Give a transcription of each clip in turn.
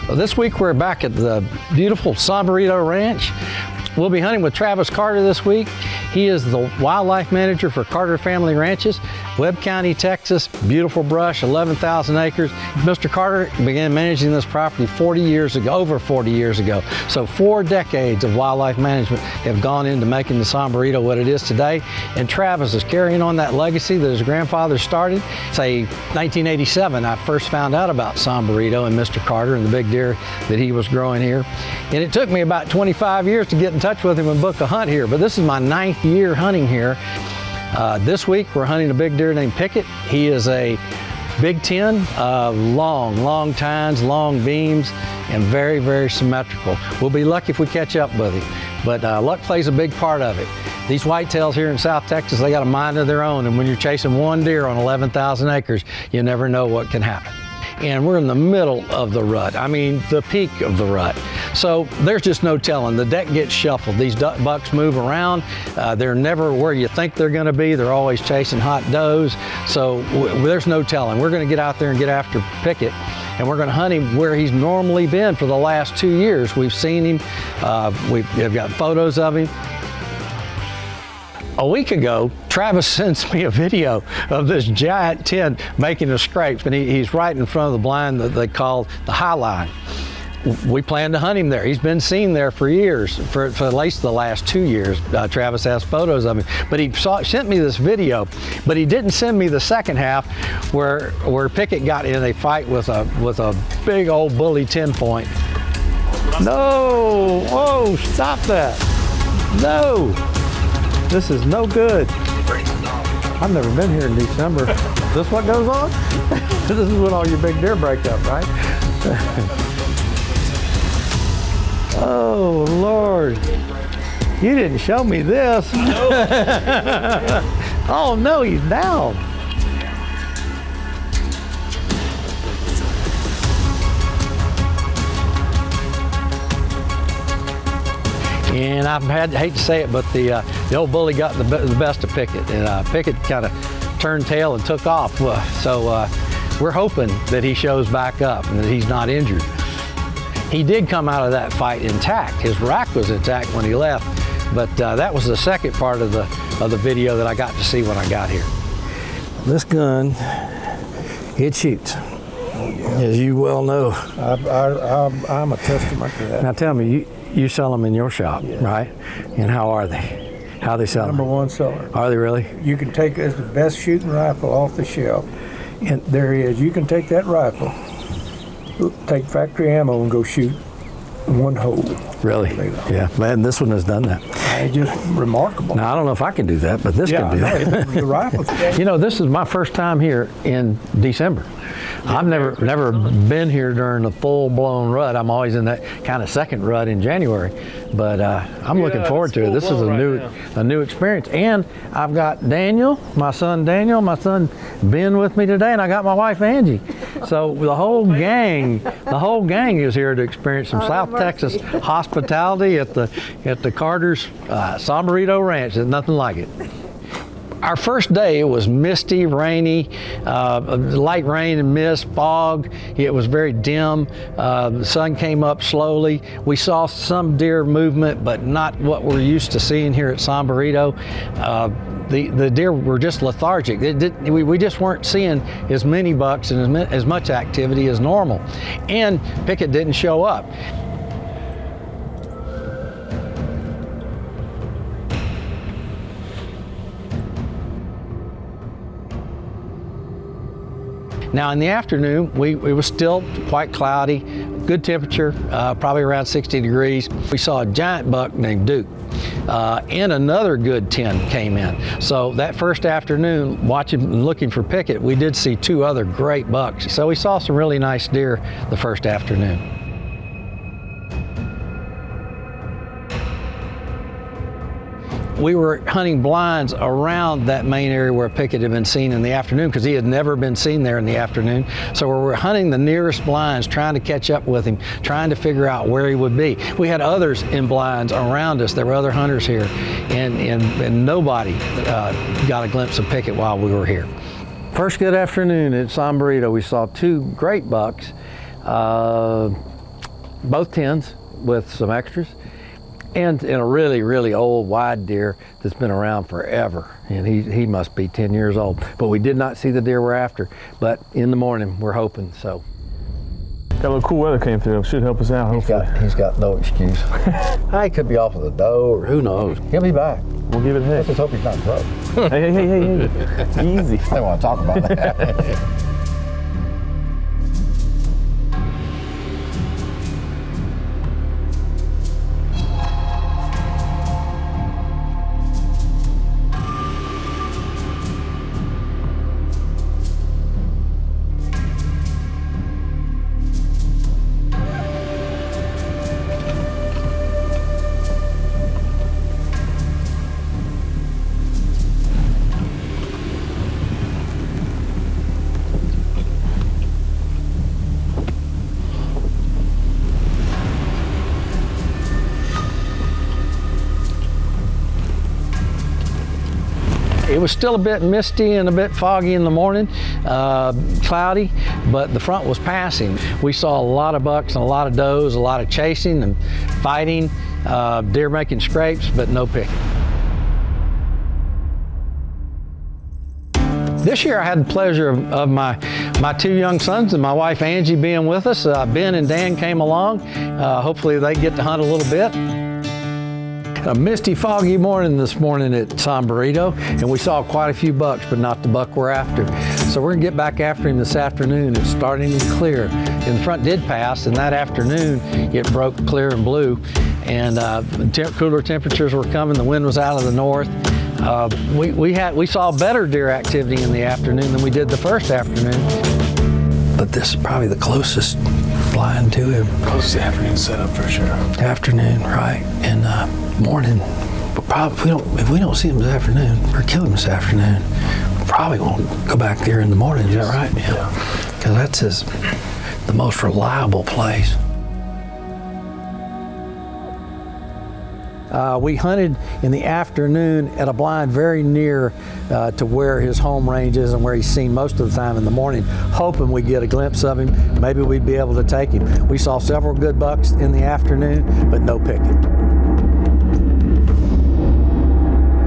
Well, this week we're back at the beautiful Sombrerito Ranch. We'll be hunting with Travis Carter this week. He is the wildlife manager for Carter Family Ranches, Webb County, Texas. Beautiful brush, 11,000 acres. Mr. Carter began managing this property 40 years ago, over 40 years ago. So 4 decades of wildlife management have gone into making the Sombrerito what it is today. And Travis is carrying on that legacy that his grandfather started. Say 1987, I first found out about Sombrerito and Mr. Carter and the big deer that he was growing here. And it took me about 25 years to get in touch with him and book a hunt here, but this is my 9th year hunting here. This week we're hunting a big deer named Pickett. He is a Big 10, long tines, long beams, and very, very symmetrical. We'll be lucky if we catch up with him, but luck plays a big part of it. These whitetails here in South Texas, they got a mind of their own, and when you're chasing one deer on 11,000 acres, you never know what can happen. And we're in the middle of the rut. I mean, the peak of the rut. So there's just no telling. The deck gets shuffled. These bucks move around. They're never where you think they're gonna be. They're always chasing hot does. So there's no telling. We're gonna get out there and get after Pickett, and we're gonna hunt him where he's normally been for the last 2 years. We've seen him, we've got photos of him. A week ago, Travis sends me a video of this giant 10 making the scrapes, and he's right in front of the blind that they call the high line. We plan to hunt him there. He's been seen there for years, for at least the last 2 years. Travis has photos of him, but he sent me this video, but he didn't send me the second half where Pickett got in a fight with a big old bully 10-point. No, whoa, stop that. No. This is no good. I've never been here in December. Is this what goes on? This is when all your big deer break up, right? Oh, Lord. You didn't show me this. Oh, no, he's down. And I hate to say it, but the old bully got the best of Pickett, and Pickett kind of turned tail and took off. So we're hoping that he shows back up and that he's not injured. He did come out of that fight intact. His rack was intact when he left, but that was the second part of the video that I got to see when I got here. This gun, it shoots, as you well know. I'm a testament to that. Now tell me, you sell them in your shop, yeah, right? And how are they? How they sell them? #1 seller. Are they really? You can take as the best shooting rifle off the shelf. And there is. You can take that rifle, take factory ammo, and go shoot one hole. Really? Yeah, man, this one has done that. It's just remarkable. Now, I don't know if I can do that, but this can do that. The rifle. You know, this is my first time here in December. I've never been here during the full-blown rut. I'm always in that kind of second rut in January, but I'm looking forward to it. This is a new experience, and I've got Daniel, my son Ben with me today, and I got my wife Angie. So the whole gang is here to experience some South Texas hospitality at the Carter's Sombrerito Ranch. There's nothing like it. Our first day, it was misty, rainy, light rain and mist, fog. It was very dim. The sun came up slowly. We saw some deer movement, but not what we're used to seeing here at Sombrerito. The deer were just lethargic. We just weren't seeing as many bucks and as much activity as normal. And Pickett didn't show up. Now in the afternoon, it was still quite cloudy, good temperature, probably around 60 degrees. We saw a giant buck named Duke, and another good 10 came in. So that first afternoon, watching and looking for Pickett, we did see 2 other great bucks. So we saw some really nice deer the first afternoon. We were hunting blinds around that main area where Pickett had been seen in the afternoon, because he had never been seen there in the afternoon. So we were hunting the nearest blinds, trying to catch up with him, trying to figure out where he would be. We had others in blinds around us. There were other hunters here, and nobody got a glimpse of Pickett while we were here. First good afternoon at Sombrerito, we saw 2 great bucks. both 10s with some extras, and a really, really old wide deer that's been around forever. And he must be 10 years old. But we did not see the deer we're after. But in the morning, we're hoping so. Got a little cool weather came through. Should help us out, hopefully. He's got no excuse. I could be off with a doe, or who knows. He'll be back. We'll give it a heck. Let's hope he's not broke. Hey. Easy. I don't want to talk about that. It was still a bit misty and a bit foggy in the morning, cloudy, but the front was passing. We saw a lot of bucks and a lot of does, a lot of chasing and fighting, deer making scrapes, but no picking. This year I had the pleasure of my two young sons and my wife Angie being with us. Ben and Dan came along. Hopefully they get to hunt a little bit. A misty, foggy morning this morning at Sombrerito, and we saw quite a few bucks, but not the buck we're after. So we're gonna get back after him this afternoon. It's starting to clear. And the front did pass, and that afternoon it broke clear and blue. And cooler temperatures were coming. The wind was out of the north. We saw better deer activity in the afternoon than we did the first afternoon. But this is probably the closest blind to him. Closest afternoon setup for sure. Afternoon, right? And morning. But probably if we don't see him this afternoon or kill him this afternoon, we probably won't go back there in the morning. Is that right? Yeah. Because that's the most reliable place. We hunted in the afternoon at a blind very near to where his home range is and where he's seen most of the time in the morning, hoping we'd get a glimpse of him. Maybe we'd be able to take him. We saw several good bucks in the afternoon, but no picking.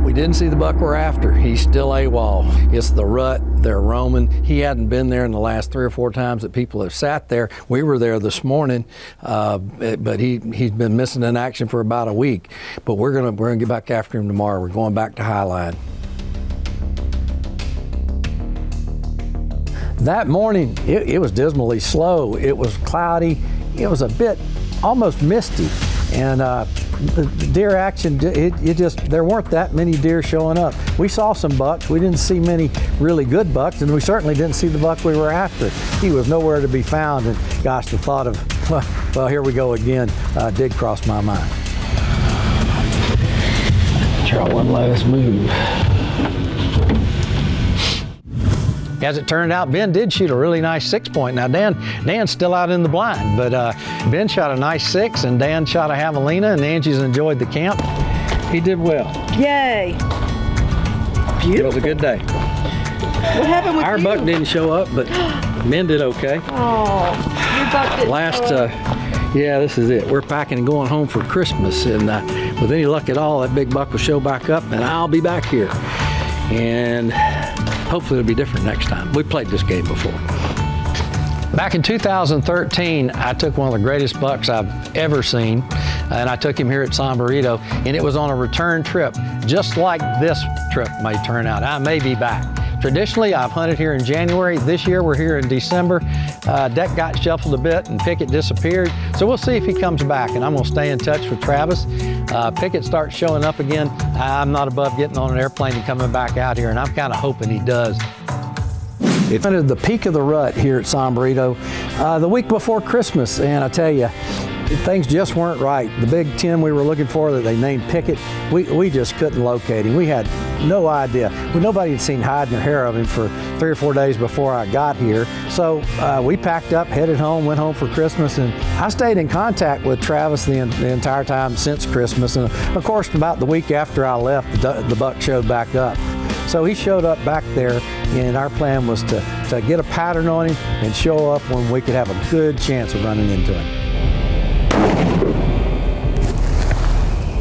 We didn't see the buck we're after. He's still AWOL. It's the rut. They're roaming. He hadn't been there in the last 3 or 4 times that people have sat there. We were there this morning, but he's been missing in action for about a week. But we're gonna get back after him tomorrow. We're going back to Highline. That morning, it was dismally slow. It was cloudy. It was a bit almost misty. And the deer action, there weren't that many deer showing up. We saw some bucks. We didn't see many really good bucks, and we certainly didn't see the buck we were after. He was nowhere to be found, and gosh, the thought of, well, here we go again, did cross my mind. Try one last move. As it turned out, Ben did shoot a really nice 6-point. Now Dan's still out in the blind, but Ben shot a nice 6 and Dan shot a javelina, and Angie's enjoyed the camp. He did well. Yay. Beautiful. It was a good day. What happened with Our you? buck didn't show up, but Ben did okay. Oh, your buck didn't show up. Yeah, this is it. We're packing and going home for Christmas, and with any luck at all, that big buck will show back up, and I'll be back here. And hopefully it'll be different next time. We played this game before. Back in 2013, I took one of the greatest bucks I've ever seen, and I took him here at Sombrerito, and it was on a return trip, just like this trip may turn out. I may be back. Traditionally, I've hunted here in January. This year, we're here in December. Deck got shuffled a bit and Pickett disappeared. So we'll see if he comes back, and I'm gonna stay in touch with Travis. Pickett starts showing up again. I'm not above getting on an airplane and coming back out here, and I'm kind of hoping he does. It's hunted the peak of the rut here at Sombrerito the week before Christmas, and I tell you, things just weren't right. The big 10 we were looking for that they named Pickett, we just couldn't locate him. We had no idea. Nobody had seen hide nor hair of him for 3 or 4 days before I got here. So we packed up, headed home, went home for Christmas, and I stayed in contact with Travis the entire time since Christmas. And of course, about the week after I left, the buck showed back up. So he showed up back there, and our plan was to get a pattern on him and show up when we could have a good chance of running into him.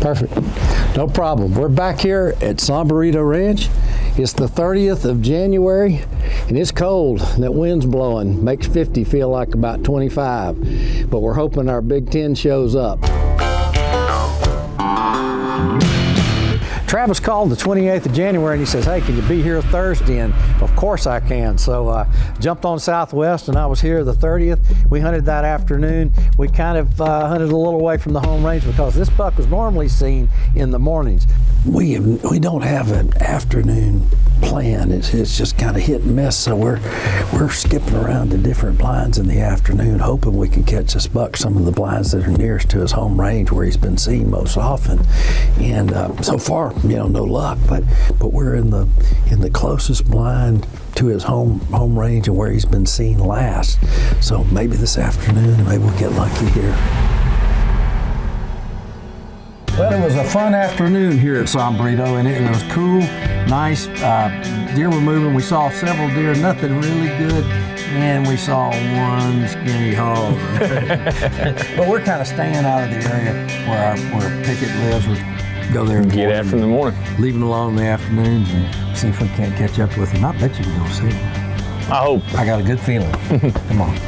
Perfect. No problem. We're back here at Sombrerito Ranch. It's the 30th of January, and it's cold, and that wind's blowing. Makes 50 feel like about 25. But we're hoping our Big 10 shows up. Travis called the 28th of January and he says, hey, can you be here Thursday? And of course I can. So jumped on Southwest and I was here the 30th. We hunted that afternoon. We kind of hunted a little away from the home range because this buck was normally seen in the mornings. We don't have an afternoon plan. It's just kind of hit and miss. So we're skipping around to different blinds in the afternoon, hoping we can catch this buck some of the blinds that are nearest to his home range where he's been seen most often. And so far, no luck. But we're in the closest blind to his home range and where he's been seen last. So maybe this afternoon, maybe we'll get lucky here. Well, it was a fun afternoon here at Sombrerito, and it was cool, nice. Deer were moving. We saw several deer, nothing really good, and we saw one skinny hog. But we're kind of staying out of the area where Pickett lives. We'll go there and get after in the morning. Leave him alone in the afternoons and see if we can't catch up with him. I bet you can go see him. I hope. I got a good feeling. Come on.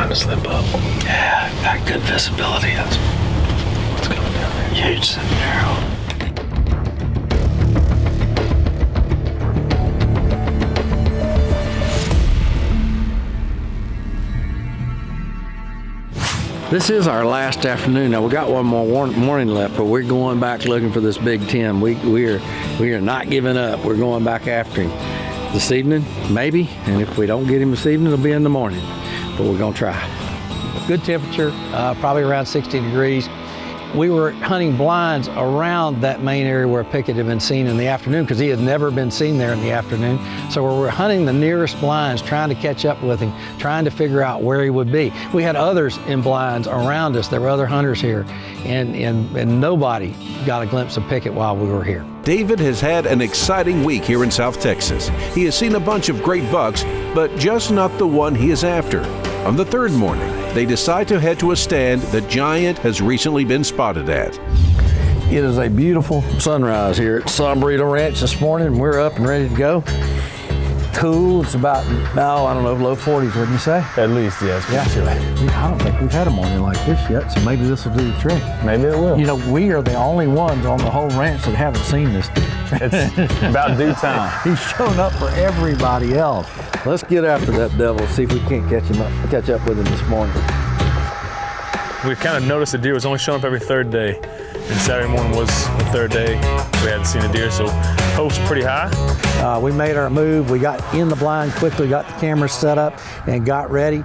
To slip up. Yeah, got good visibility. That's What's coming down there? huge Sombrero. This is our last afternoon. Now we got one more morning left, but we're going back looking for this Big 10. We are not giving up. We're going back after him this evening, maybe. And if we don't get him this evening, it'll be in the morning. But we're gonna try. Good temperature, probably around 60 degrees. We were hunting blinds around that main area where Pickett had been seen in the afternoon because he had never been seen there in the afternoon. So we were hunting the nearest blinds, trying to catch up with him, trying to figure out where he would be. We had others in blinds around us. There were other hunters here, and nobody got a glimpse of Pickett while we were here. David has had an exciting week here in South Texas. He has seen a bunch of great bucks, but just not the one he is after. On the third morning, they decide to head to a stand that Giant has recently been spotted at. It is a beautiful sunrise here at Sombrerito Ranch this morning. We're up and ready to go. Cool, it's about, I don't know, low 40s, wouldn't you say? At least, yes. Yeah, I don't think we've had a morning like this yet, so maybe this will do the trick. Maybe it will. We are the only ones on the whole ranch that haven't seen this thing. It's about due time. He's shown up for everybody else. Let's get after that devil, see if we can't catch up with him this morning. We kind of noticed the deer was only showing up every third day. And Saturday morning was the third day we hadn't seen a deer, so hope's pretty high. We made our move. We got in the blind quickly, got the cameras set up, and got ready.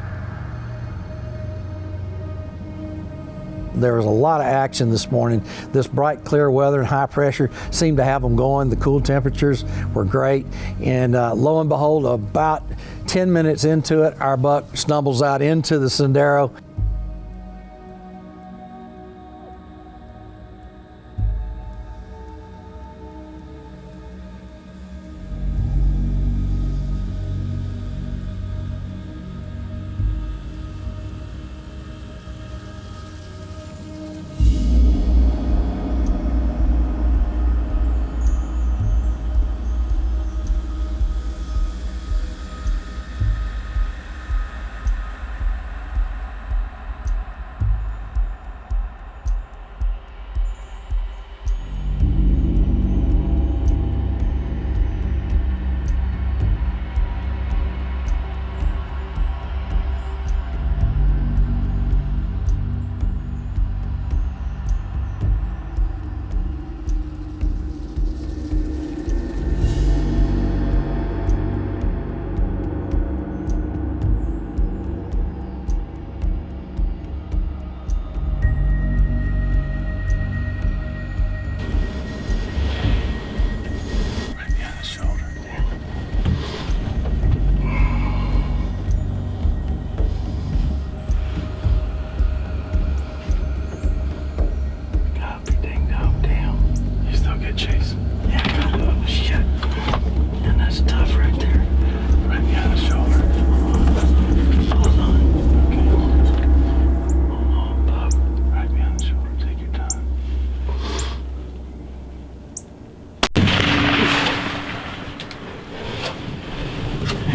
There was a lot of action this morning. This bright, clear weather and high pressure seemed to have them going. The cool temperatures were great. And lo and behold, about 10 minutes into it, our buck stumbles out into the Sendero.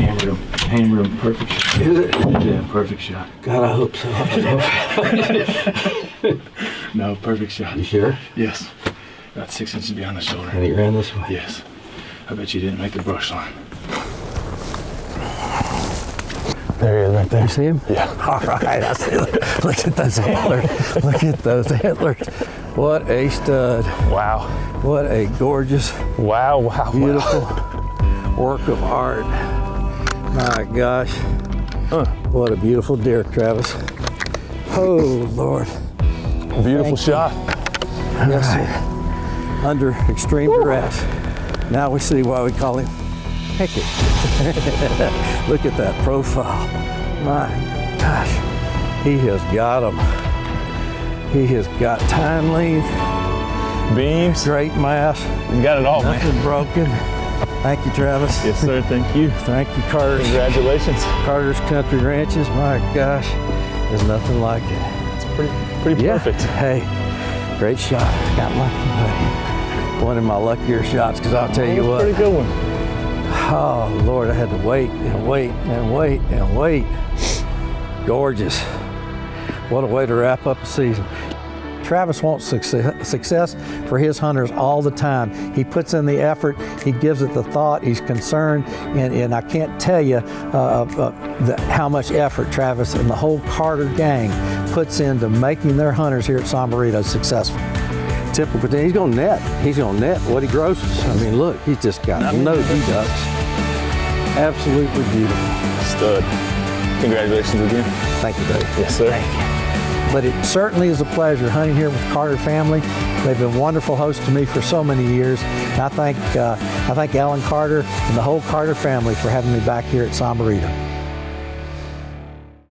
Hammered him, perfect shot. Is it? Yeah, perfect shot. God, I hope so. No, perfect shot. You sure? Yes. About 6 inches behind the shoulder. And he ran this way? Yes. I bet you didn't make the brush line. There he is right there. You see him? Yeah. All right, I see. Look at those antlers. Look at those antlers. What a stud. Wow. What a gorgeous, Wow, wow, beautiful work of art. My gosh. What a beautiful deer, Travis. Oh, Lord. Beautiful shot. Yes, sir. Under extreme duress. Now we see why we call him Pickett. Look at that profile. My gosh. He has got him. He has got time length, Beams. straight mass, You got it all, man. nothing broken. Thank you, Travis. Yes, sir. Thank you. Thank you, Carter's. Congratulations. Carter's Country Ranches. My gosh, there's nothing like it. It's pretty perfect. Hey, great shot. Got lucky, buddy. One of my luckier shots, because I'll tell you what. Pretty good one. Oh, Lord, I had to wait and wait and wait and wait. Gorgeous. What a way to wrap up the season. Travis wants success for his hunters all the time. He puts in the effort, he gives it the thought, he's concerned, and I can't tell you how much effort Travis and the whole Carter gang puts into making their hunters here at Sombrerito successful. Typical, but he's gonna net. He's gonna net what he grosses. I mean, look, he's just got no deducts. Absolutely beautiful. Stud. Congratulations again. Thank you, Dave. Yes, sir. Thank you. But it certainly is a pleasure hunting here with Carter family. They've been wonderful hosts to me for so many years. And I thank Alan Carter and the whole Carter family for having me back here at Sombrerito.